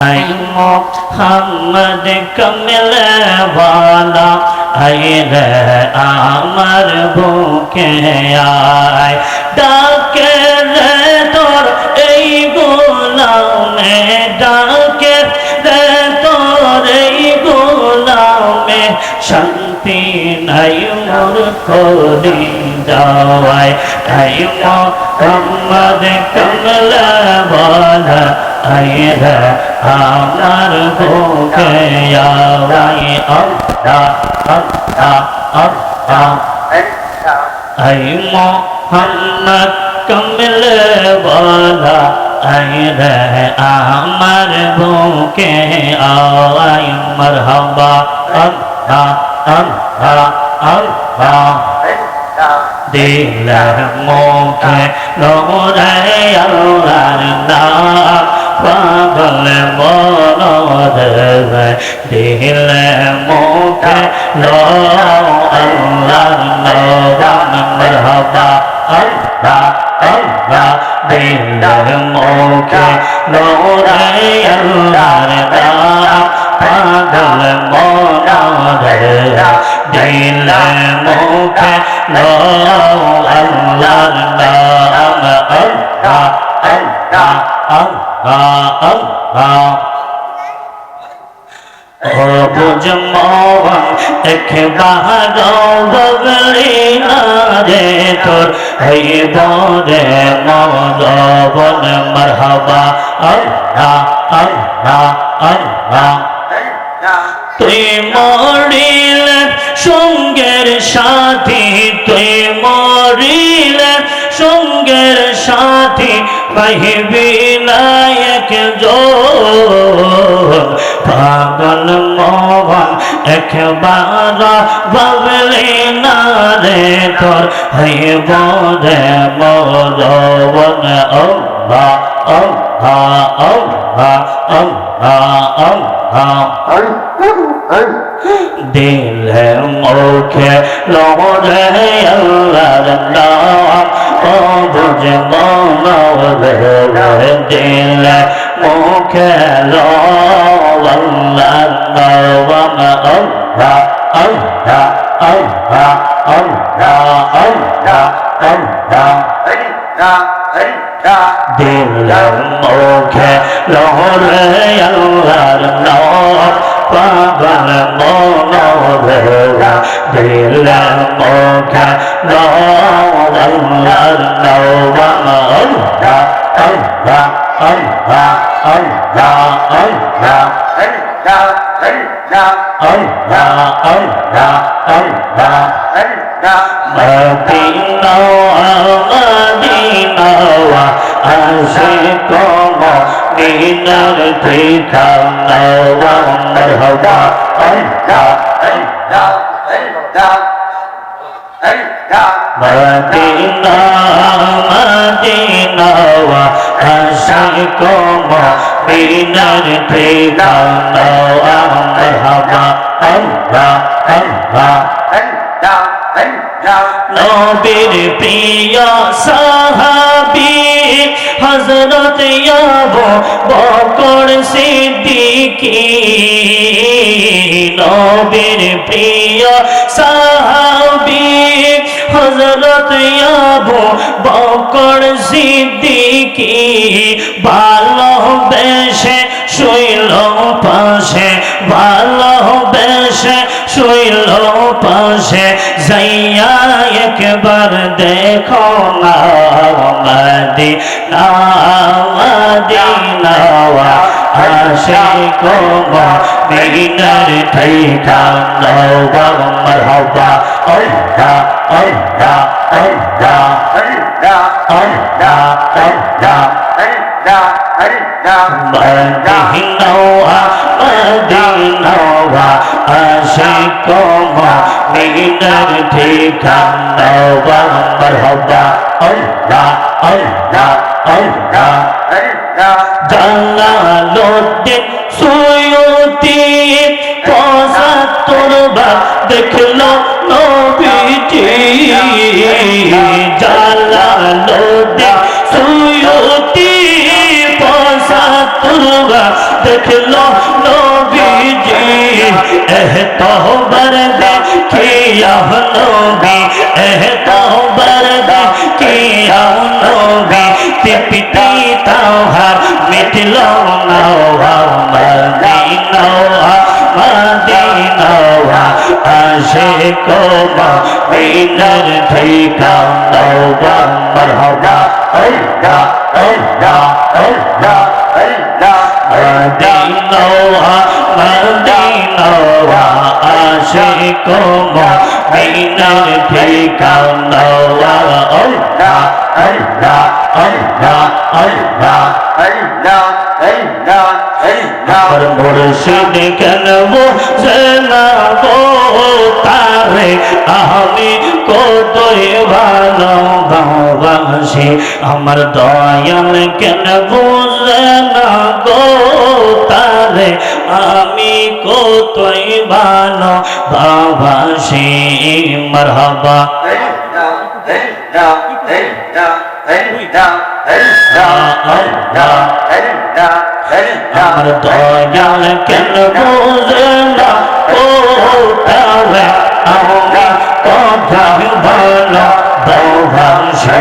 मोहम्मद कमल वाला आए आमर भूखे आए डाके रे तोर এই গোলামে ডাকে রে তোর এই গোলামে শান্তি নাই মোর করি যাওয়ায় তাই মোহাম্মদ কমল वाला आए আমার বুকে আয় আল্লাহ আল্লাহ আল্লাহ আই মোহাম্মদ কমল वाला आए আমার বুকে আয় মারহাবা আল্লাহ আল্লাহ আল্লাহ দিল মুখে নোরে আল্লাহর নাম পাগল মনদ দিল মুখে লো আল্লাহর নাম মারহাবা আল্লাহ আল্লাহ দিল মুখে নোরে আল্লাহর নাম পাগল মনদ দিল মুখে লো আল্লাহর নাম আল্লাহ আল্লাহ আল্লাহ আল্লাহ ও বুঝমোহন একবার বগলি না রে তোর এই বরে মরবন মারহাবা আল্লাহ আল্লাহ আল্লাহ তুই মরিলে সঙ্গের সাথী তুই মরিলে সঙ্গের সাথী পাইবি না একজন পাগল মোহন একবার বাবলি না রে তোর হইব রে মরবন আল্লাহ আল্লাহ আল্লাহ আল্লাহ আল্লাহ দিল মুখে লোরে আল্লাহর নাম ও বুঝ মনরে দিল মুখে লো আল্লাহর নাম আল্লাহ আল্লাহ আল্লাহ আল্লাহ আল্লাহ আল্লাহ দিল মুখে লোরে আল্লাহর নাম পাগল মনরে দিল মুখে লো আল্লাহর নাম আল্লাহ আল্লাহ আল্লাহ আল্লাহ আল্লাহ আল্লাহ আল্লাহ আল্লাহ মদিনা মদিনা আশিক মদিনার ঠিকানা মারহাবা আল্লাহ আল্লাহ আল্লাহ মদিনা মদিনা আশিক মদিনার ঠিকানা মারহাবা আল্লাহ আল্লাহ নবীর প্রিয় সাহাবী হযরত আবু বকর সিদ্দিকী নবীর প্রিয় সাহাবী হযরত আবু বকর সিদ্দিকী ভালোবেসে শুইল পাশে ভালোবেসে শুইল পাশে যাইয়া একবার দেখো না মদিনা মদিনা আশিক মদিনার ঠিকানা মারহাবা আল্লাহ আল্লাহ আল্লাহ আল্লাহ আল্লাহ মদিনা মদিনা আশিক মদিনার ঠিকানা মারহাবা আল্লাহ আল্লাহ আল্লাহ জালালউদ্দিন সুয়ুতি ৭৫ বার দেখল নবীজি জালালউদ্দিন সুয়ুতি ৭৫ বার দেখলো নবীজি এহতবার দেখিয়া নবী এহতবার দেখিয়া নবী তৃপ্তি তাহার মিটলো না মদিনা মদিনা আশিক মদিনার ঠিকানা মারহাবা আল্লাহ আল্লাহ আল্লাহ আল্লাহ মদিনা মদিনা আশিক মদিনার ঠিকানা আল্লাহ আল্লাহ আল্লাহ আল্লাহ আল্লাহ আল্লাহ আমার মুর্শিদ কেন বুঝে না গো তারে আমি কতই ভালোবাসি আমার দয়াল কেন বুঝে না গো তারে আমি কতই ভালোবাসি মারহাবা আমার দয়াল কেন বুঝে না ও তারে আমি কথা ভালো ভালোবাসি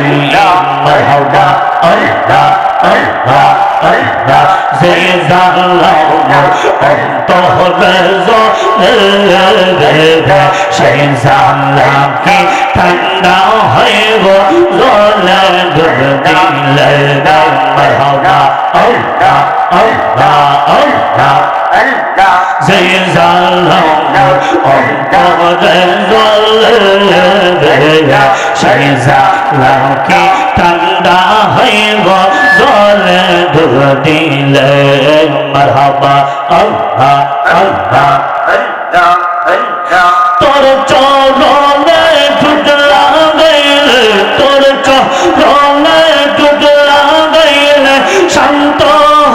মারহাবা আল্লাহ আল্লাহ আল্লাহ যে জানলাম অন্তরে জ্বলে সেই জানলাম কি ঠান্ডা হইব জ্বলে ডুব দিলে মারহাবা আল্লাহ আল্লাহ আল্লাহ আল্লাহ যে জানলাম অন্তরে জ্বলে সেই জানলাম কি ঠান্ডা হইব জ্বলে ডুব দিলে মারহাবা আল্লাহ আল্লাহ আল্লাহ আল্লাহ তোর চরণে টুকরা গইলে তোর চরণে টুকরা গইলে শান্ত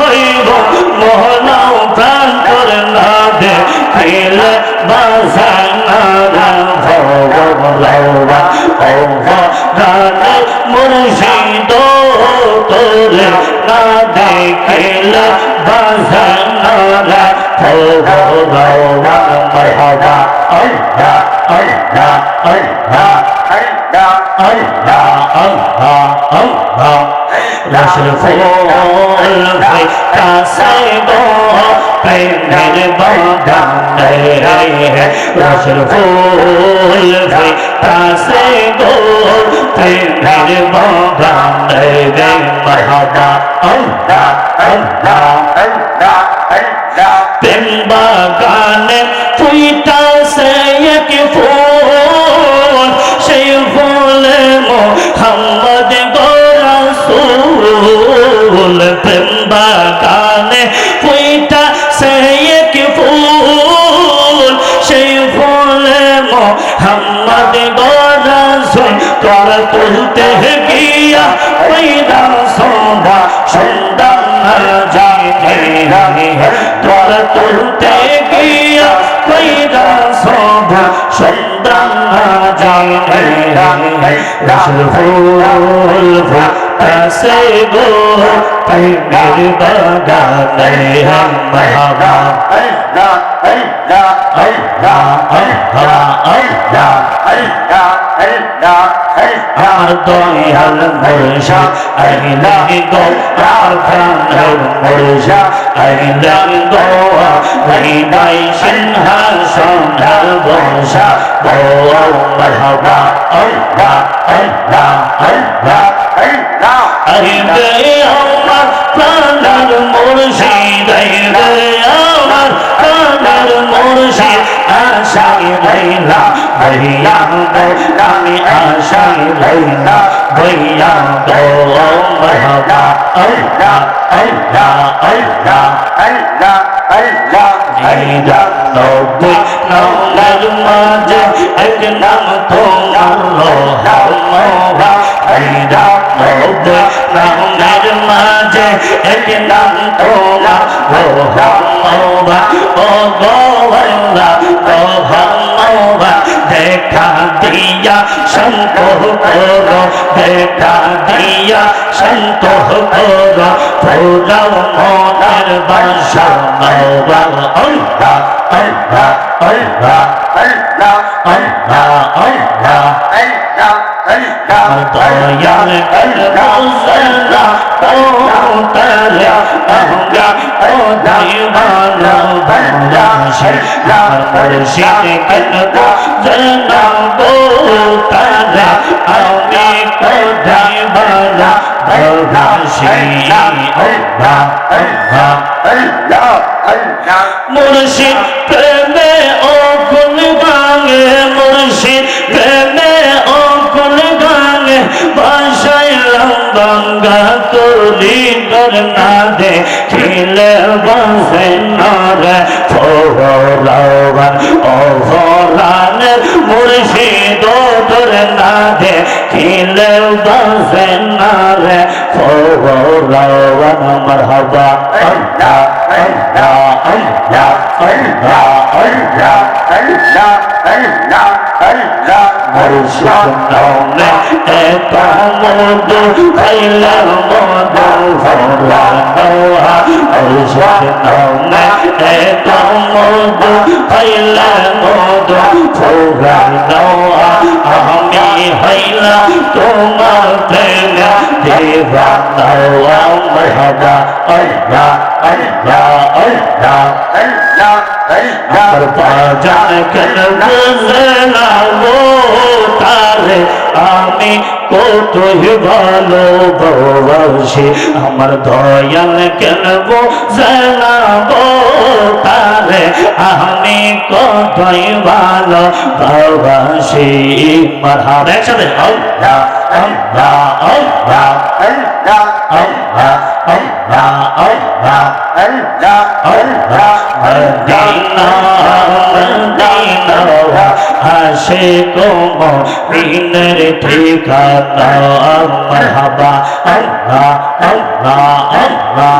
হইব মহলাও প্রাণ করে না দেখিলে বাসানা ভগবান মুর্শিদ তোরে না দেখিলে বাসানা ভগবান মারহাবা আল্লাহ আল্লাহ আল্লাহ আল্লাহ আল্লাহ আল্লাহ আল্লাহ রসুল ফুল কাছে গো প্রেমের বাগানে রসুল ফুল কাছে গো প্রেমের বাগানে মারহাবা আল্লাহ আল্লাহ আল্লাহ আল্লাহ প্রেম বাগানে ফুইতাছে এক ফুল সেই ফুলে মোহাম্মদ গো রাসূল প্রেম বাগানে ফুইতাছে এক ফুল সেই ফুলে মোহাম্মদ গো রাসূল তোর তুলতে গিয়া কইরা সোনা সুন্দর জানে তোর তুলতে গিয়া কইরা সোনা সুন্দর জানে রসুল ফুল কাছে গো প্রেমের বাগানে মারহাবা আল্লাহ আল্লাহ আল্লাহ আল্লাহ আল্লাহ আল্লাহ আল্লাহ আমার দয়াল মুর্শিদ আইলা গো প্রাণের মুর্শিদ আইলা গো নাই সিংহাসনের বসা ও মারহাবা আল্লাহ আল্লাহ আল্লাহ আল্লাহ আইবে আমার প্রাণের মুর্শিদ আইবে আমার প্রাণের মুর্শিদ আশাই লাইলা বইয়া গো আমি আশাই লাইলা বইয়া গো মারহাবা আল্লাহ আল্লাহ আল্লাহ আল্লাহ আল্লাহ নিরানব্বই নামের মাঝে এক নাম তোমার রহমত নিরানব্বই নামের মাঝে এক নাম তোমার রহমত ও গো আল্লাহ রহমত দেখ দেখা দিয়া শান্ত করো, দেখা দিয়া শান্ত করো, ফোরাও মনের বাসনা। আল্লাহ আল্লাহ আল্লাহ আল্লাহ আল্লাহ আল্লাহ দয়াল কলবুজলা কোতালে আহঙ্গা ও দিওয়ানা ভালোবাসে মুর্শিদ কলবুজলা কোতালে আমি কোদিওয়ানা ভালোবাসি। আল্লাহ আল্লাহ আল্লাহ আল্লাহ মুর্শিদ প্রেমে অকুল ভাঙে, মুর্শিদ প্রেমে অকুল ভাঙে, বাসাইলাম গঙ্গা তুলি তোর না দেখিলে বাসে না রে ফোরাওয়ান ও ফোরানের মুর্শিদ তোর না দেখিলে বাসে না রে ফোরাওয়ান। মারহাবা আল্লাহ আল্লাহ আল্লাহ আল্লাহ আল্লাহ আল্লাহ আল্লাহ আল্লাহ মুর্শিদ নামে এত মধু খাইলে মধু ফোরানো। মুর্শিদ নামে এত মধু খাইলে মধু ফোরানো। আমি হইলাম তোমার প্রেমে দিওয়ানা। মারহাবা আল্লাহ আল্লাহ আল্লাহ আল্লাহ আমার বাজান কলবুজলা কোতালে আমি কতই ভালোবাসি। আমার দয়াল কলবুজলা কোতালে আমি কতই ভালোবাসি। মারহাবা একসাথে আল্লাহ আল্লাহ আল্লাহ আল্লাহ আল্লাহ আল্লাহ আল্লাহ আল্লাহ আল্লাহ মদিনা মদিনা আশিক মুমিনের ঠিকানা। মারহাবা আল্লাহ আল্লাহ আল্লাহ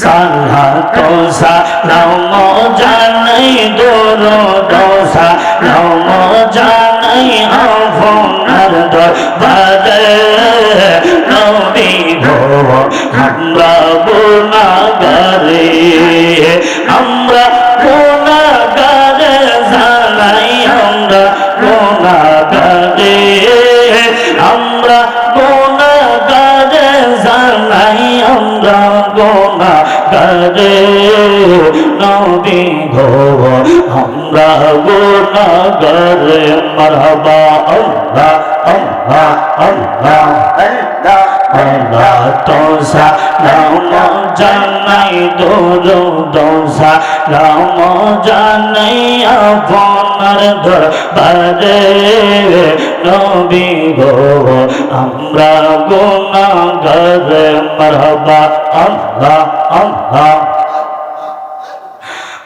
সালাত সালাম জানাই দরুদ সালাম জানাই আপনার দরবারে। নবী গো আমরা গুনাহগারে, আমরা গুনাহগারে জানাই আমরা গুনাহগারে, আমরা গুনাহগারে জানাই আমরা গুনাহগারে। নবী গো আমরা গুনাহগারে। মারহাবা আল্লাহ আল্লাহ আল্লাহ আল্লাহ আল্লাহ তোসা নাম জানাই দরুদ সালাম জানাই আপনার দরবারে। নবী গো আমরা গুনাহগার। মারহাবা আল্লাহ আল্লাহ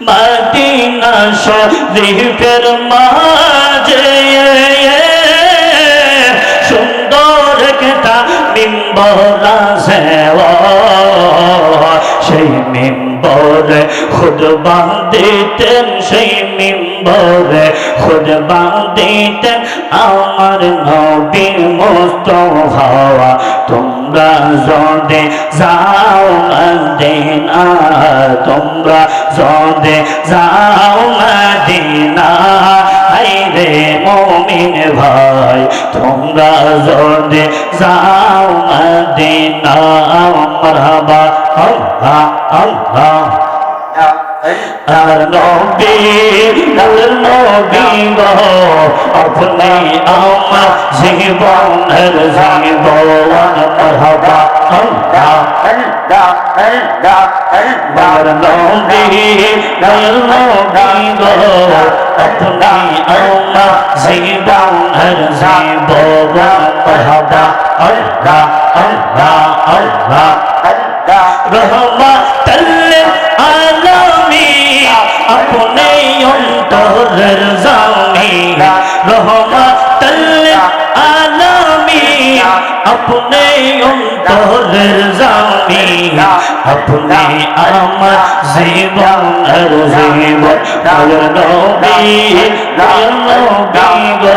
মদিনা শরীফের মাঝে সুন্দর একটা মিম্বর আছে, সেই মিম্বরে খুতবা দিতেন, সেই মিম্বরে খুতবা দিতেন আমার নবী মুস্তাফা। তোমরা যদি যাও মদিনা, তোমরা যদি যাও মদিনা, হায়রে মুমিন ভাই তোমরা যদি যাও মদিনা। মারহাবা আল্লাহ আল্লাহ নবী গো আপনি আমার জীবনের জীবন। মারহাবা আল্লাহ আল্লাহ আল্লাহ নবী গো আপনি আমার জীবনের জীবন। মারহাবা আল্লাহ আল্লাহ আল্লাহ রহমাতুল আলামিন আপনি অন্তরের জামিন। রহমাতুল আলামিন अपने অন্তরের জামি আপনি আমার জীবনের জীবন দয়াল নবী গো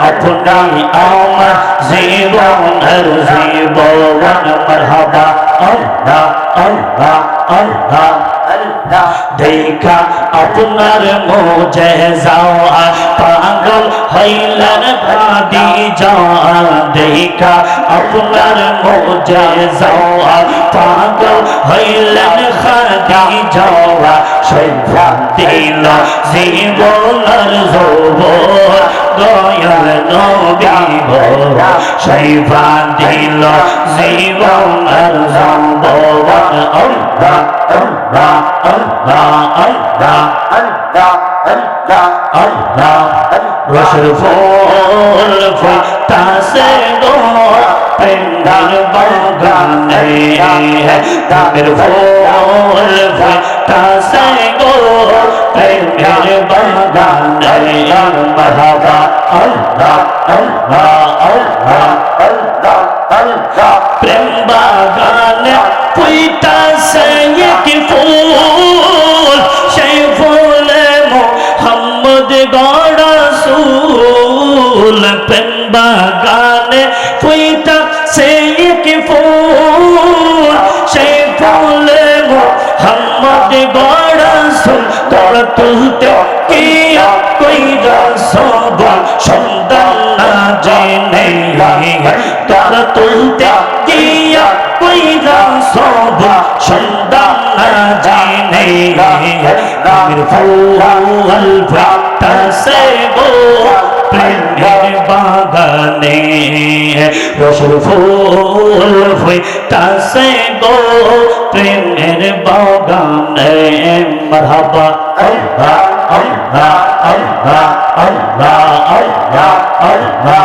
আপনি আমার জীবনের জীবন মারহাবা আল্লাহ আল্লাহ আল্লাহ দেখা আপনার মুজিজা পাগল হইলেন খাদিজা দেখা আপনার মুজিজা পাগল হইলেন খাদিজা শৈফা দিল জীবনের যৌবন দয়াল নবী গো শৈফা দিল জীবনের যৌবন আল্লাহ আল্লাহ আল্লাহ আল্লাহ আল্লাহ আল্লাহ আল্লাহ রসুল ফুল ফুটাছে গো প্রেমের বাগানে তাদের ফুল ফুটাছে গো প্রেমের বাগানে মারহাবা আল্লাহ আল্লাহ আল্লাহ আল্লাহ আল্লাহ প্রেম বাগানে ফুটাছে কি ফুল সেই ফুলে মোহাম্মদ রাসূল প্রেম বাগানে ফুটাছে কি ফুল সেই ফুলে মোহাম্মদ রাসূল তোর তুলতে কি কইরা সব সন্তান না জেনে তোর তুলতে গিয়া কইরা সব সন্তান না জেনে ফুল ফুটাছে গো প্রেমের বাগানে রসুল ফুল ফুটাছে গো প্রেমের বাগানে মারহাবা আল্লাহ আল্লাহ আল্লাহ আল্লাহ আল্লাহ আল্লাহ